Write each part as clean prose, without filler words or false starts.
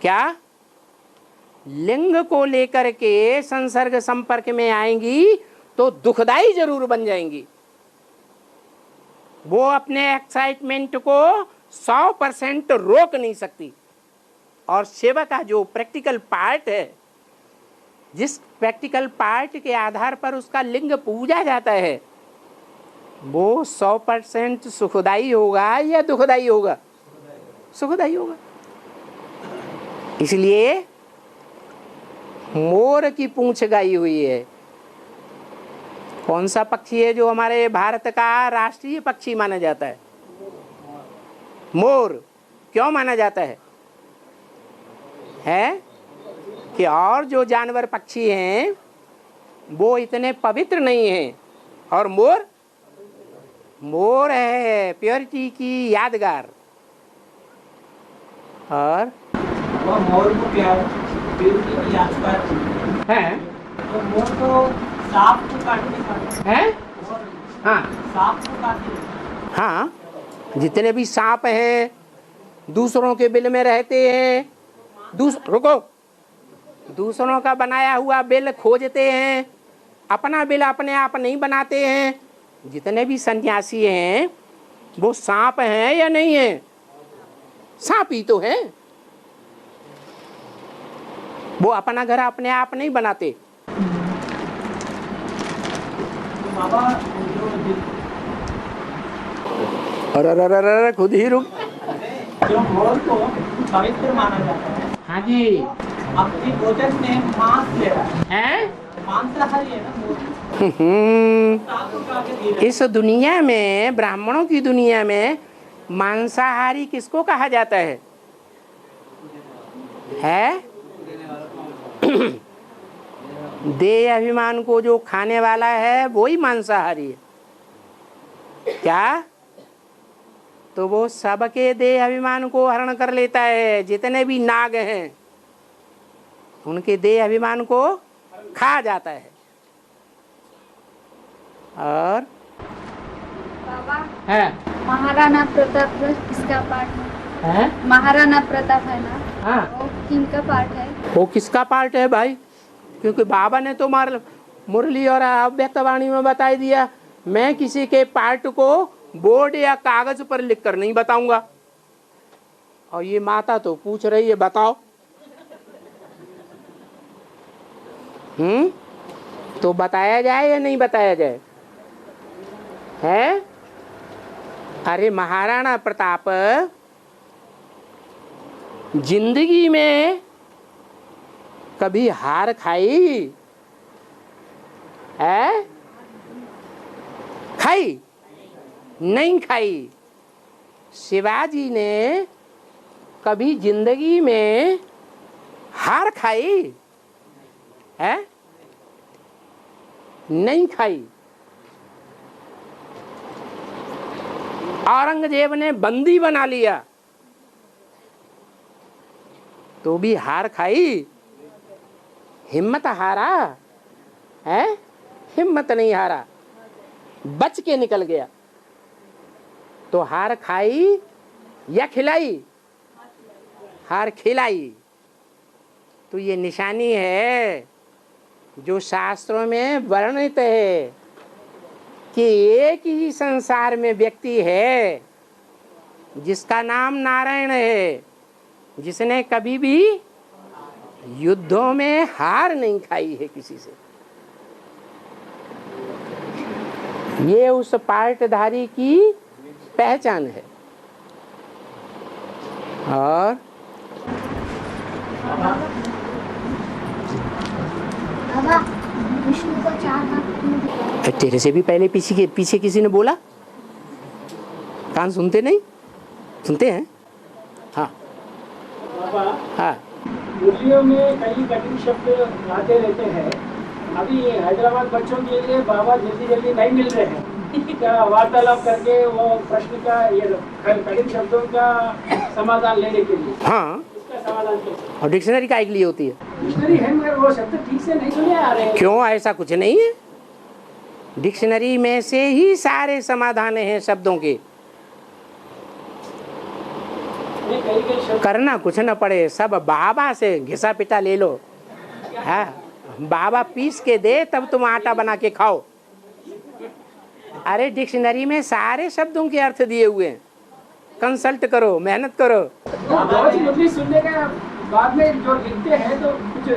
क्या लिंग को लेकर के संसर्ग संपर्क में आएंगी तो दुखदाई जरूर बन जाएंगी। वो अपने एक्साइटमेंट को 100% रोक नहीं सकती। और सेवा का जो प्रैक्टिकल पार्ट है, जिस प्रैक्टिकल पार्ट के आधार पर उसका लिंग पूजा जाता है, वो 100% सुखदाई होगा या दुखदाई होगा? सुखदाई होगा। इसलिए मोर की पूंछ गाई हुई है। कौन सा पक्षी है जो हमारे भारत का राष्ट्रीय पक्षी माना जाता है? मोर। क्यों माना जाता है? कि और जो जानवर पक्षी हैं वो इतने पवित्र नहीं हैं, और मोर है प्योरिटी की यादगार। और वो मोर को क्या प्योरिटी की यादगार है? तो मोर तो सांप को काट नहीं सकता है? हाँ, सांप को काट नहीं। हाँ, जितने भी सांप हैं दूसरों के बिल में रहते हैं, रुको, दूसरों का बनाया हुआ बिल खोजते हैं, अपना बिल अपने आप नहीं बनाते हैं। जितने भी सन्यासी हैं वो सांप हैं या नहीं है? सांप ही तो है। वो अपना घर अपने आप नहीं बनाते। बाबा अरे खुद ही रुक। जो मोर को पवित्र माना जाता है, हाँ जी, अपने भोजन में मांस ले रहा है? मांसाहारी है ना मोर। सांप को काट के दे रहा है। इस दुनिया में, ब्राह्मणों की दुनिया में मांसाहारी किसको कहा जाता है? देह अभिमान को जो खाने वाला है वो ही मांसाहारी है। क्या? तो वो सबके देह अभिमान को हरण कर लेता है। जितने भी नाग हैं उनके देह अभिमान को खा जाता है। और बाबा है महाराणा प्रताप किसका पार्ट है? महाराणा प्रताप है ना, हाँ, वो किनका पार्ट है? वो किसका पार्ट है भाई? क्योंकि बाबा ने तो मुरली और अव्यक्तवाणी में बता दिया। मैं किसी के पार्ट को बोर्ड या कागज पर लिखकर नहीं बताऊंगा। और ये माता तो पूछ रही है, बताओ। तो बताया जाए या नहीं बताया जाए? है? अरे महाराणा प्रताप जिंदगी में कभी हार खाई है? खाई? नहीं खाई। शिवाजी ने कभी जिंदगी में हार खाई है? नहीं खाई। औरंगजेब ने बंदी बना लिया तो भी हार खाई? हिम्मत हारा है? हिम्मत नहीं हारा, बच के निकल गया। तो हार खाई या खिलाई? हार खिलाई। तो ये निशानी है जो शास्त्रों में वर्णित है कि एक ही संसार में व्यक्ति है जिसका नाम नारायण है, जिसने कभी भी युद्धों में हार नहीं खाई है किसी से। ये उस पार्टधारी की पहचान है। और बाबा विष्णु को 4 हाथ क्यों दिए? तेरे से भी पहले पीछे किसी ने बोला। कान सुनते नहीं? सुनते हैं? हाँ बाबा हाँ। मुरलियों में कई कठिन शब्द आते रहते हैं। अभी हैदराबाद बच्चों के लिए बाबा जल्दी नहीं मिल रहे हैं। क्या वार्तालाप करके वो प्रश्न का, ये कठिन शब्दों का समाधान लेने के लिए? हाँ, इसका समाधान कैसे? और डिक्शनरी काहे के लिए होती है? डिक्शनरी है मगर वो शब्द ठीक से नहीं सुने आ रहे हैं। क्यों? ऐसा कुछ नहीं है। डिक्शनरी में से ही सारे समाधान हैं शब्दों के। नहीं, कई शब्द करना कुछ न पड़े, सब बाबा से घिसा पिटा ले लो। हाँ, बाबा पीस के दे तब तुम आटा बना के खाओ। अरे डिक्शनरी में सारे शब्दों के अर्थ दिए हुए हैं, कंसल्ट करो, मेहनत करो। रोज मुरली सुनने का बाद में जो लिखते हैं तो कुछ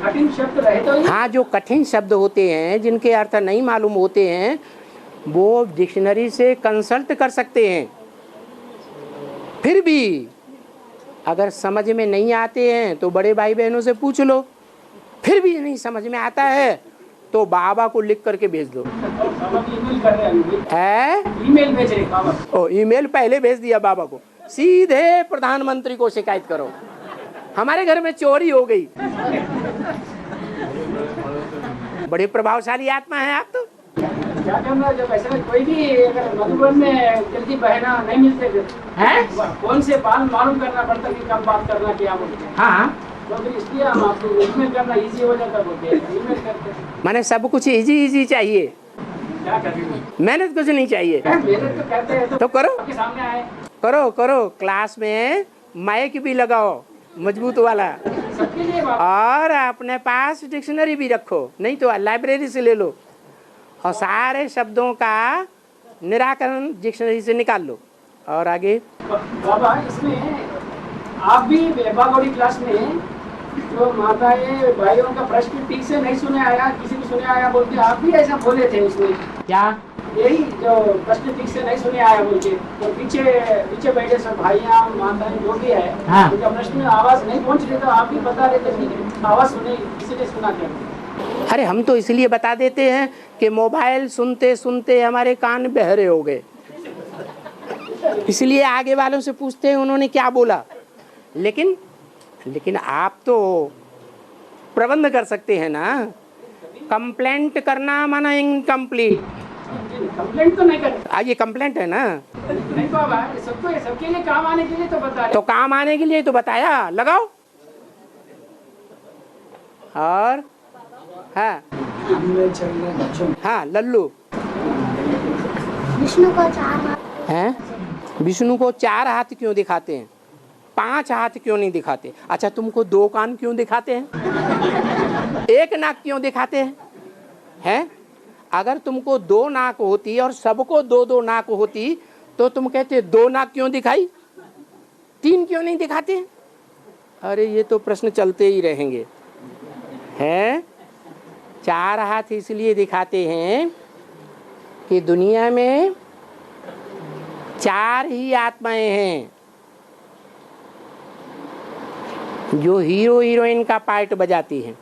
कठिन शब्द रहे तो हाँ, जो कठिन शब्द होते हैं, जिनके अर्थ नहीं मालूम होते हैं, वो डिक्शनरी से कंसल्ट कर सकते हैं। फिर भी अगर समझ में नहीं आते हैं तो बड़े भाई बहनों से पूछ लो। फिर भी नहीं समझ में आता है तो बाबा को लिख करके भेज दो। बाबा की ईमेल कर रहे हैं, ईमेल भेज रहे बाबा। ओ, ईमेल पहले भेज दिया बाबा को, सीधे प्रधानमंत्री को शिकायत करो, हमारे घर में चोरी हो गई। बड़े प्रभावशाली आत्मा है आप तो। क्या करना, जब ऐसा कोई भी अगर मधुबन में जल्दी बहना नहीं मिलते हैं? कौन से बाल मालूम करना पड़ता कि कब बात करना क्या बोलते हैं। हाँ, तो फिर इसलिए हम आपको ईमेल करना इजी हो जाता, बोलते हैं ईमेल करते हैं। माने सब कुछ इजी इजी चाहिए, क्या करेंगे, मेहनत कुछ नहीं चाहिए। मेहनत तो करते हैं तो करो, आपके सामने आए, करो करो। क्लास में माइक भी लगाओ मजबूत वाला, सबके लिए बात। और अपने पास डिक्शनरी भी रखो, नहीं तो लाइब्रेरी से ले लो और सारे शब्दों का निराकरण डिक्शनरी से निकाल लो। और आगे बाबा, इसमें आप भी बागौड़ी क्लास में जो माताएं भाइयों का प्रश्न ठीक से नहीं सुने आया, किसी को सुने आया बोलते, आप भी ऐसा बोले थे उसमें क्या? यही जो प्रश्न ठीक से नहीं सुने आया बोल के, तो पीछे पीछे बैठे सब भाइयाँ माताएं जो भी है, हाँ। उनका प्रश्न में आवाज नहीं पहुंच रही, तो आप भी बता रहे थे कि आवाज सुने, किसी ने सुना क्या। अरे हम तो इसलिए बता देते हैं कि मोबाइल सुनते सुनते हमारे कान बहरे हो गए, इसलिए आगे वालों से पूछते हैं उन्होंने क्या बोला। लेकिन आप तो प्रबंध कर सकते हैं ना। कंप्लेंट करना माना इनकम्प्लीट। कंप्लेंट तो नहीं करते, ये कंप्लेंट है ना। नहीं बाबा, सबके लिए काम आने के लिए तो बता रहे। तो काम आने के लिए तो बताया, लगाओ। और हाँ हाँ, लल्लू। विष्णु को 4 हाथ हैं? विष्णु को 4 हाथ क्यों दिखाते हैं? 5 हाथ क्यों नहीं दिखाते? अच्छा, तुमको 2 कान क्यों दिखाते हैं? 1 नाक क्यों दिखाते हैं? हैं? अगर तुमको 2 नाक होती और सबको 2-2 नाक होती तो तुम कहते 2 नाक क्यों दिखाई, 3 क्यों नहीं दिखाते? अरे ये तो प्रश्न चलते ही रहेंगे। हैं? 4 हाथ इसलिए दिखाते हैं कि दुनिया में 4 ही आत्माएं हैं जो हीरो हीरोइन का पार्ट बजाती हैं।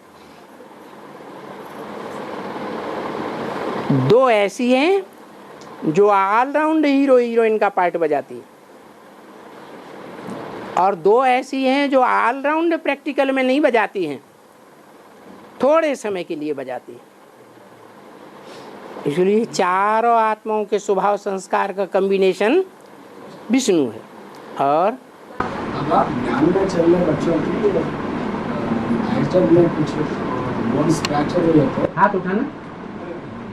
2 ऐसी हैं जो ऑलराउंड हीरो हीरोइन का पार्ट बजाती है, और 2 ऐसी हैं जो ऑलराउंड प्रैक्टिकल में नहीं बजाती हैं, थोड़े समय के लिए बजाती है। इसलिए चारों आत्माओं के स्वभाव संस्कार का कॉम्बिनेशन विष्णु है। और ज्ञान में चल रहे बच्चों की एक्चुअल में कुछ बोन्स फ्रैक्चर हुए तो हाथ उठाना।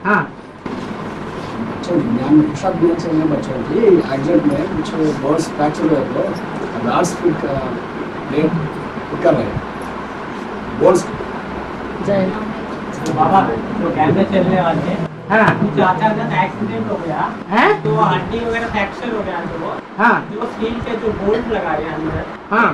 हाँ, अच्छा, ज्ञान में कुछ ज्ञान चल रहे बच्चों की एक्चुअल में कुछ बोन्स फ्रैक्चर हुए तो लार्ज स्पीड का प्लेट कर रहे बोन्स। बाबा तो ज्ञान में चलने वाले हैं, हाँ, कुछ अचानक एक्सीडेंट हो गया हैं? तो हड्डी वगैरह फ्रैक्चर हो गया, तो वो हाँ, जो स्टील के जो बोल्ट लगा रहे हैं अंदर, हाँ,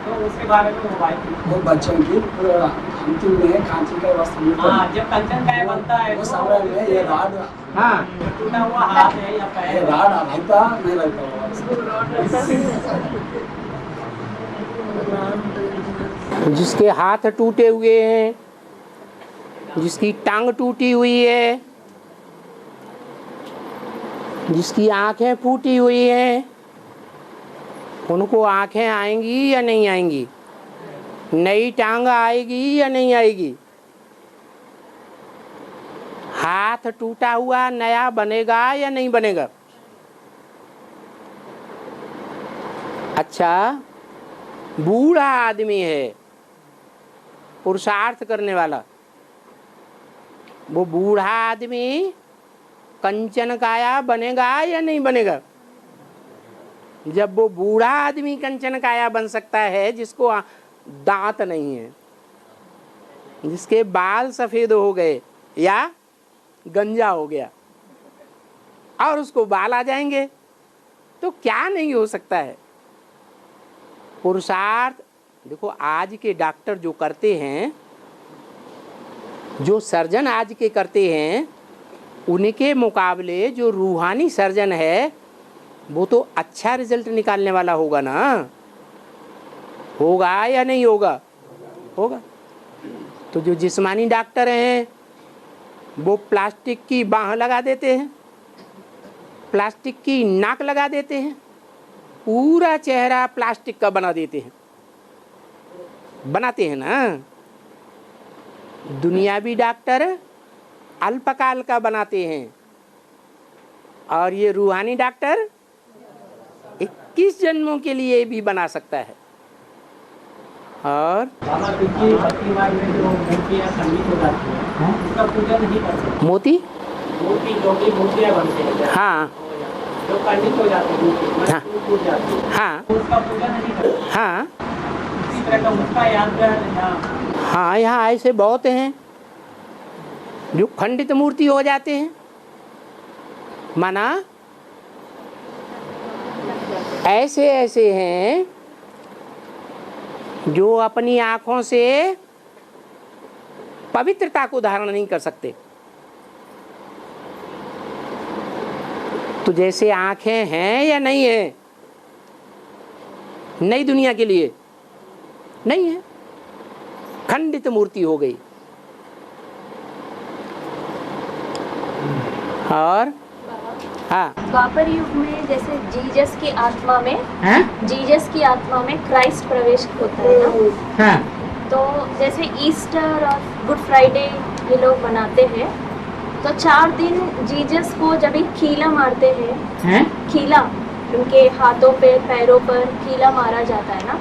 तो उसके बारे में मोबाइल की। वो बच्चों की अंतिम में कांची का वस्त्र हाँ, जब कंचन का बनता है वो तो समय में ये राड हाँ, टूटा हुआ हाथ है या ये पैर, राड रहता नहीं रहता जिसके हाथ टूटे हुए हैं, जिसकी टांग टूटी हुई है, जिसकी आंखें फूटी हुई हैं, उनको आंखें आएंगी या नहीं आएंगी? नई टांग आएगी या नहीं आएगी? हाथ टूटा हुआ नया बनेगा या नहीं बनेगा? अच्छा, बूढ़ा आदमी है, पुरुषार्थ करने वाला, वो बूढ़ा आदमी कंचन काया बनेगा या नहीं बनेगा? जब वो बूढ़ा आदमी कंचन काया बन सकता है जिसको दांत नहीं है, जिसके बाल सफेद हो गए या गंजा हो गया और उसको बाल आ जाएंगे, तो क्या नहीं हो सकता है। पुरुषार्थ देखो, आज के डॉक्टर जो करते हैं, जो सर्जन आज के करते हैं, उनके मुकाबले जो रूहानी सर्जन है वो तो अच्छा रिजल्ट निकालने वाला होगा ना। होगा या नहीं होगा? होगा। तो जो जिस्मानी डॉक्टर हैं वो प्लास्टिक की बाह लगा देते हैं, प्लास्टिक की नाक लगा देते हैं, पूरा चेहरा प्लास्टिक का बना देते हैं, बनाते हैं ना। दुनियावी डॉक्टर अल्पकाल का बनाते हैं और ये रूहानी डॉक्टर 21 जन्मों के लिए भी बना सकता है। और बाबा देखिए, भक्ति मार्ग में जो मूर्तियाँ खंडित हो जाती हैं उसका पूजा नहीं कर सकते। मोती मूर्ति जो भी मूर्तियाँ बनते हैं, हाँ जो खंडित हो जाती है, हाँ। टूट जाती है, हाँ उसका पूजा नहीं कर सकते। हाँ इसी तरह का उसका याद यहाँ हाँ, यहाँ ऐसे बहुत हैं जो खंडित मूर्ति हो जाते हैं। माना ऐसे ऐसे हैं जो अपनी आंखों से पवित्रता को धारण नहीं कर सकते। तो जैसे आंखें हैं या नहीं है, नई दुनिया के लिए नहीं है, खंडित मूर्ति हो गई। और हाँ, द्वापर युग में जैसे जीसस की आत्मा में हाँ? जीसस की आत्मा में क्राइस्ट प्रवेश होता है ना, हाँ तो जैसे ईस्टर और गुड फ्राइडे ये लोग मनाते हैं, तो 4 दिन जीसस को जब एक कीला मारते हैं, हैं? कीला उनके हाथों पे पैरों पर कीला मारा जाता है ना,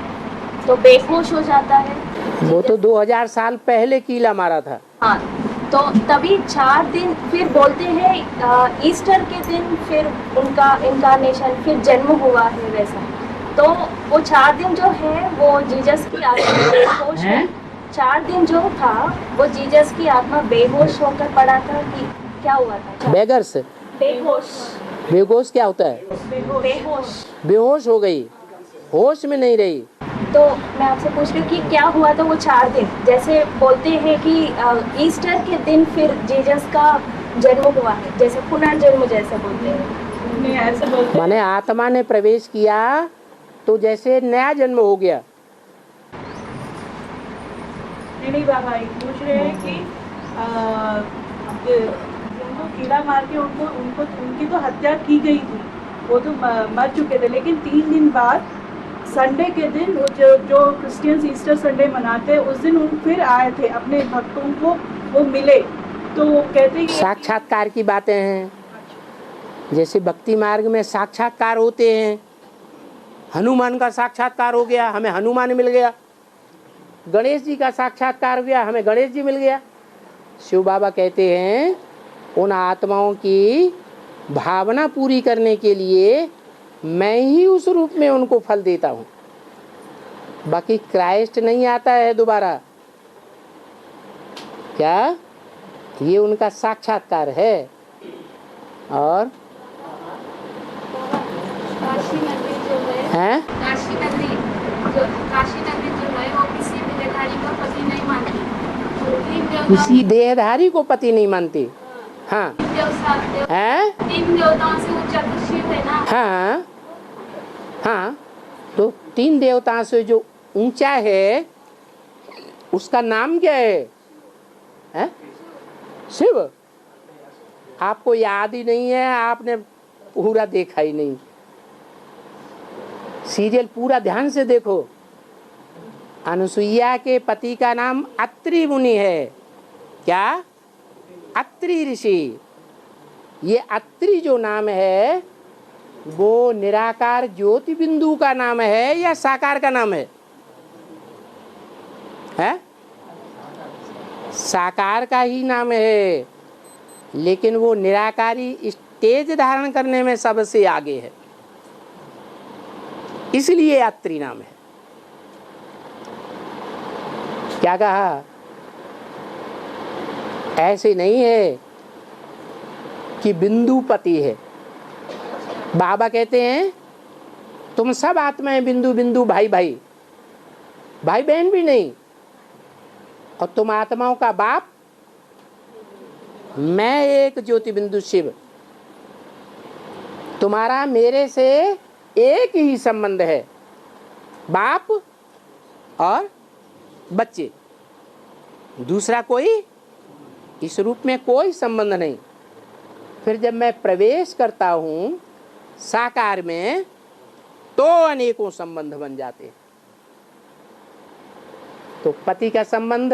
तो बेहोश हो जाता है। वो तो 2000 साल पहले कीला मारा था। हाँ, तो तभी 4 दिन फिर बोलते हैं ईस्टर के दिन फिर उनका इनकारनेशन, फिर जन्म हुआ है वैसा। तो वो 4 दिन जो है वो जीसस की आत्मा बेहोश है। 4 दिन जो था वो जीसस की आत्मा बेहोश होकर पड़ा था कि क्या हुआ था? बेगर्स, बेहोश। बेहोश क्या होता है? बेहोश। बेहोश हो गई, होश में नहीं रही। तो मैं आपसे पूछ रही हूँ कि क्या हुआ था वो 4 दिन? जैसे बोलते हैं कि ईस्टर के दिन फिर जीसस का जन्म हुआ है, जैसे पुनर्जन्म जैसे बोलते हैं। ऐसे बोलते माने आत्मा ने प्रवेश किया तो जैसे नया जन्म हो गया। नहीं बाबा, ये पूछ रहे हैं कि उनको कीड़ा मार के उनकी तो हत्या की गई थी, वो तो मर चुके थे, लेकिन 3 दिन बाद संडे के दिन जो क्रिश्चियंस ईस्टर संडे मनाते हैं उस दिन उन फिर आए थे अपने भक्तों को, वो मिले, तो वो कहते हैं साक्षात्कार की बातें हैं। जैसे भक्ति मार्ग में साक्षात्कार होते हैं, हनुमान का साक्षात्कार हो गया, हमें हनुमान मिल गया। गणेश जी का साक्षात्कार हो गया, हमें गणेश जी मिल गया। शिव बाबा कहते हैं उन आत्माओं की भावना पूरी करने के लिए मैं ही उस रूप में उनको फल देता हूँ, बाकी क्राइस्ट नहीं आता है दोबारा। क्या ये उनका साक्षात्कार है। और काशी नगरी जो है, हैं काशी नगरी जो है वो किसी भी देहधारी का पति नहीं मानती। किसी देहधारी को पति नहीं मानती। हाँ हैं? 3 देवताओं से ऊंचा तो शिव है ना। हाँ हाँ, तो 3 देवताओं से जो ऊंचा है उसका नाम क्या है? हैं? शिव। आपको याद ही नहीं है, आपने पूरा देखा ही नहीं। सीरियल पूरा ध्यान से देखो। अनुसुईया के पति का नाम अत्रि मुनि है। क्या? अत्रि ऋषि। ये अत्रि जो नाम है वो निराकार ज्योति बिंदु का नाम है या साकार का नाम है? हैं? साकार का ही नाम है, लेकिन वो निराकारी स्टेज धारण करने में सबसे आगे है। इसलिए अत्रि नाम है। क्या कहा? ऐसे नहीं है कि बिंदुपति है। बाबा कहते हैं तुम सब आत्माएं बिंदु बिंदु, भाई भाई, भाई बहन भी नहीं, और तुम आत्माओं का बाप, मैं एक ज्योति बिंदु शिव। तुम्हारा मेरे से एक ही संबंध है, बाप और बच्चे, दूसरा कोई इस रूप में कोई संबंध नहीं। फिर जब मैं प्रवेश करता हूँ साकार में तो अनेकों संबंध बन जाते हैं। तो पति का संबंध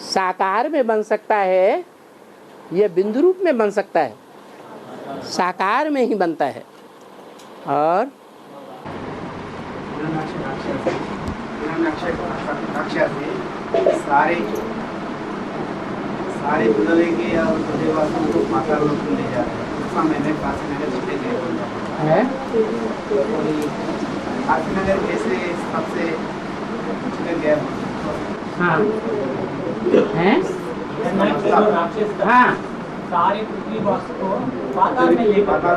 साकार में बन सकता है या बिंदु रूप में बन सकता है? साकार में ही बनता है। और सारे बुलवे के और बुद्धेवासियों को माता लोग ले जाते हैं। उस समय में काशीनगर चले गए है काशीनगर कैसे सबसे गया? हाँ हैं? हाँ सारे पृथ्वी वास को पाताल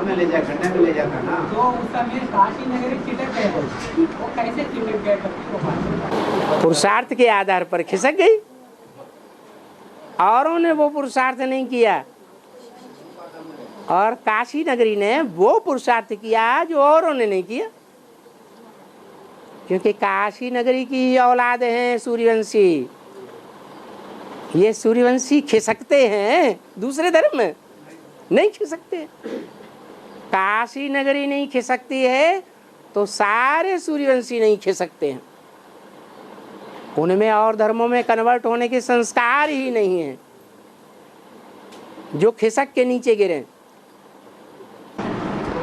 में ले जा गड्ढे में ले जाता ना। तो उस समय काशी नगरी चिटक गए, वो कैसे चिटक गए पत्नी को? पुरुषार्थ के आधार पर खिसक गई। औरों ने वो पुरुषार्थ नहीं किया और काशी नगरी ने वो पुरुषार्थ किया जो औरों ने नहीं किया, क्योंकि काशी नगरी की औलाद हैं सूर्यवंशी। ये सूर्यवंशी खिसकते हैं दूसरे धर्म में, नहीं खिसकते। काशी नगरी नहीं खिसकती है तो सारे सूर्यवंशी नहीं खिसकते हैं। उनमें और धर्मों में कन्वर्ट होने के संस्कार ही नहीं है जो खिसक के नीचे गिरे।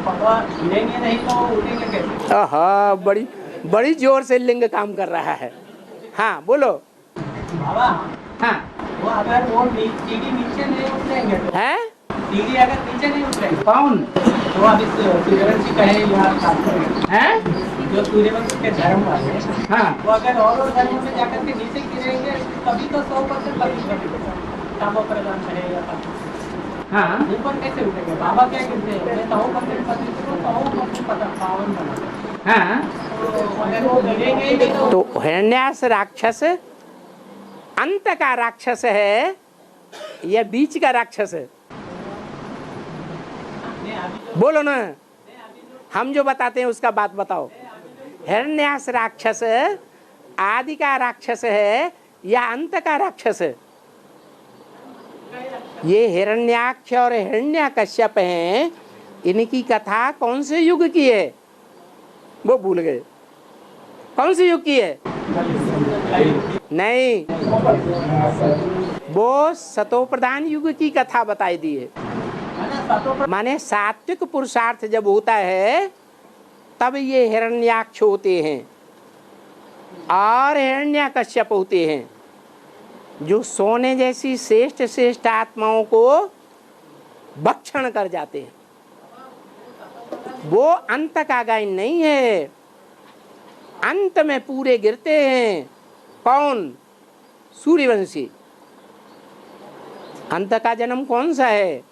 हिलेंगे नहीं तो उठेंगे कैसे? हाँ, बड़ी जोर से लिंग काम कर रहा है। हाँ बोलो। बाबा हाँ वो अगर वो सीढ़ी नीचे नहीं उतरेंगे तो है सीढ़ी अगर नीचे नहीं उतरेंगे कौन? तो अब इस सूर्यवंशी कहे यहाँ है जो सूर्यवंशी के धर्म वाले हाँ वो अगर और धर्मों में जाकर के नीचे गिरेंगे तभी तो 100% कामों प्रदान करेगा। हाँ ऊपर कैसे उठेंगे? बाबा क्या कहते हैं? 100% पावन बना। हाँ तो अगर वो गिरेंगे ही नहीं तो हिरण्यास राक्षस अंत का राक्षस है या बीच का राक्षस है? बोलो ना, हम जो बताते हैं उसका बात बताओ। हिरण्यास राक्षस आदि का राक्षस है या अंत का राक्षस है? ये हिरण्याक्ष और हिरण्यकश्यप हैं, इनकी कथा कौन से युग की है? वो भूल गए। कौन से युग की है? नहीं, वो सतोप्रधान युग की कथा बताई दी है। माने सात्विक पुरुषार्थ जब होता है तब ये हिरण्याक्ष होते हैं और हिरण्यकश्यप होते हैं, जो सोने जैसी श्रेष्ठ श्रेष्ठ आत्माओं को भक्षण कर जाते हैं। वो अंत का गायन नहीं है, अंत में पूरे गिरते हैं। कौन? सूर्यवंशी। अंत का जन्म कौन सा है?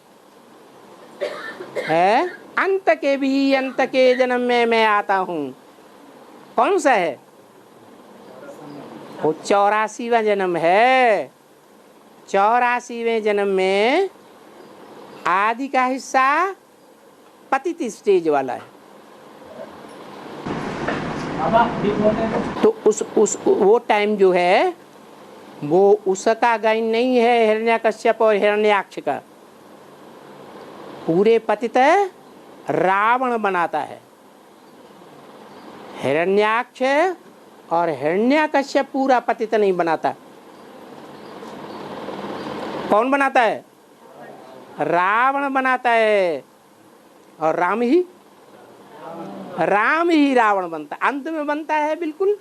अंत के भी अंत के जन्म में मैं आता हूँ। कौन सा है? वो 84वां जन्म है। 84वें जन्म में आदि का हिस्सा पतित स्टेज वाला है। तो उस वो टाइम जो है वो उसका गायन नहीं है, हिरण्यकश्यप और हिरण्याक्ष का। पूरे पतित रावण बनाता है। हिरण्याक्ष और हिरण्यकश्यप पूरा पतित नहीं बनाता। कौन बनाता है? रावण बनाता है। और राम ही रावण बनता। अंत में बनता है बिल्कुल,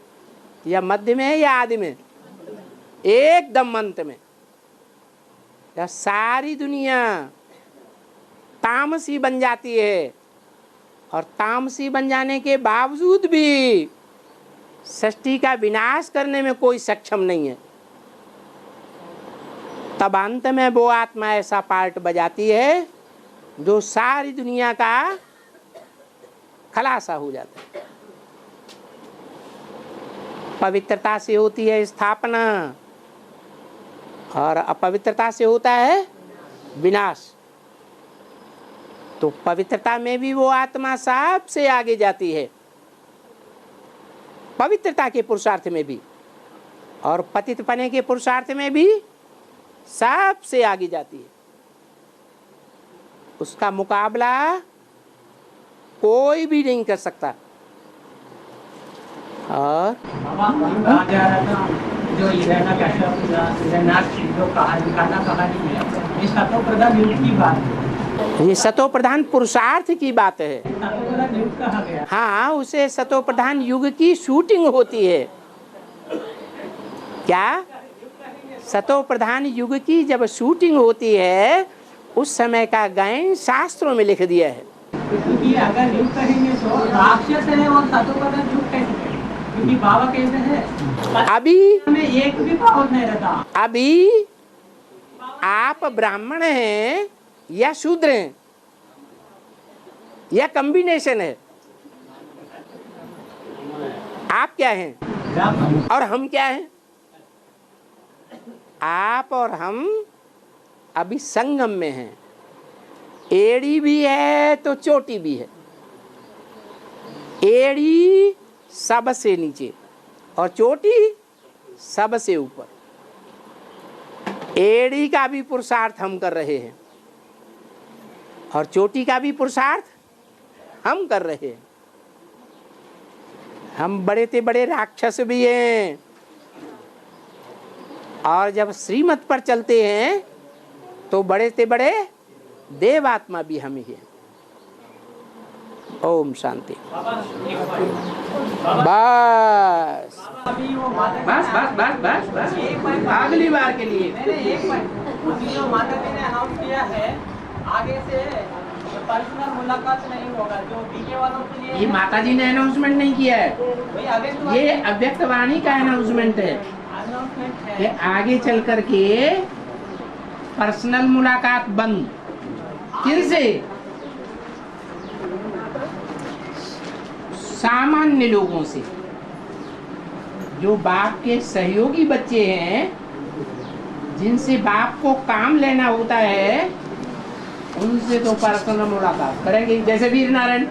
या मध्य में है या आदि में? एकदम अंत में। या सारी दुनिया तामसी बन जाती है और तामसी बन जाने के बावजूद भी सृष्टि का विनाश करने में कोई सक्षम नहीं है, तब अंत में वो आत्मा ऐसा पार्ट बजाती है जो सारी दुनिया का खलासा हो जाता है। पवित्रता से होती है स्थापना और अपवित्रता से होता है विनाश। तो पवित्रता में भी वो आत्मा सबसे आगे जाती है, पवित्रता के पुरुषार्थ में भी, और पतितपने के पुरुषार्थ में भी सबसे आगे जाती है। उसका मुकाबला कोई भी नहीं कर सकता। और कहा जा रहा था जो इराना कश्यप जो कहानी में ये सतो प्रधान युग की बात है, ये सतो प्रधान पुरुषार्थ की बात है। सतो प्रधान युग कहा गया। हाँ, उसे सतो प्रधान युग की शूटिंग होती है। क्या सतो प्रधान युग की जब शूटिंग होती है उस समय का गायन शास्त्रों में लिख दिया है। क्योंकि अगर युग कहेंगे तो राक्षस है और सतो प्रधान युग कैसे कहेंगे? क्योंकि बाबा कहते हैं अभी में एक भी पावर नहीं रहता। अभी आप ब्राह्मण हैं या शूद्र हैं या कॉम्बिनेशन है? आप क्या हैं और हम क्या हैं? आप और हम अभी संगम में हैं। एड़ी भी है तो चोटी भी है। एड़ी सबसे नीचे और चोटी सबसे ऊपर। एड़ी का भी पुरुषार्थ हम कर रहे हैं और चोटी का भी पुरुषार्थ हम कर रहे हैं। हम बड़े से बड़े राक्षस भी हैं और जब श्रीमत पर चलते हैं तो बड़े से बड़े देवात्मा भी हम ही हैं। ओम शांति। बस बस बस बस बस बस अगली बार के लिए एक पॉइंट अभी जो माता जी ने अनाउंस किया है आगे से पर्सनल मुलाकात नहीं होगा, जो बीके वालों के लिए ये माता जी ने अनाउंसमेंट नहीं किया है, वही अभी ये अव्यक्त वाणी का अनाउंसमेंट है अनाउंसमेंट कि है। आगे चल करके पर्सनल मुलाकात बंद। किनसे? सामान्य लोगों से, जो बाप के सहयोगी बच्चे हैं, जिनसे बाप को काम लेना होता है, उनसे तो पर्सनल मुलाकात करेंगे। जैसे वीर नारायण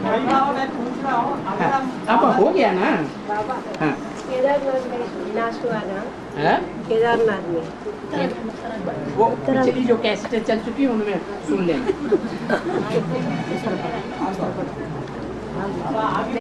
मैं पूछ रहा हूँ अगर हम अब हो गया ना। बाबा हाँ केदारनाथ में विनाश हुआ ना, हाँ? केदारनाथ में वो पिछली जो कैसेटें चल चुकी हैं उनमें सुन लेंगे। आगे